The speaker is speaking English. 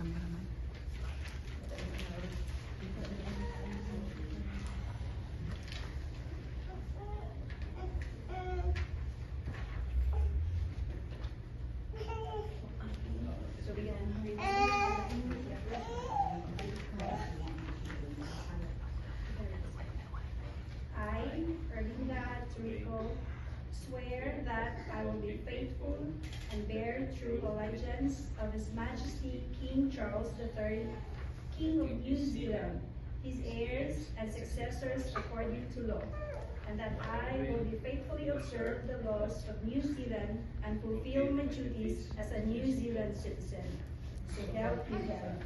cameraman. So we can read I, Erlinda Trico, swear that I will be faithful and bear true allegiance of His Majesty King Charles III, King of New Zealand, his heirs and successors according to law, and that I will be faithfully observe the laws of New Zealand and fulfill my duties as a New Zealand citizen. So help me God.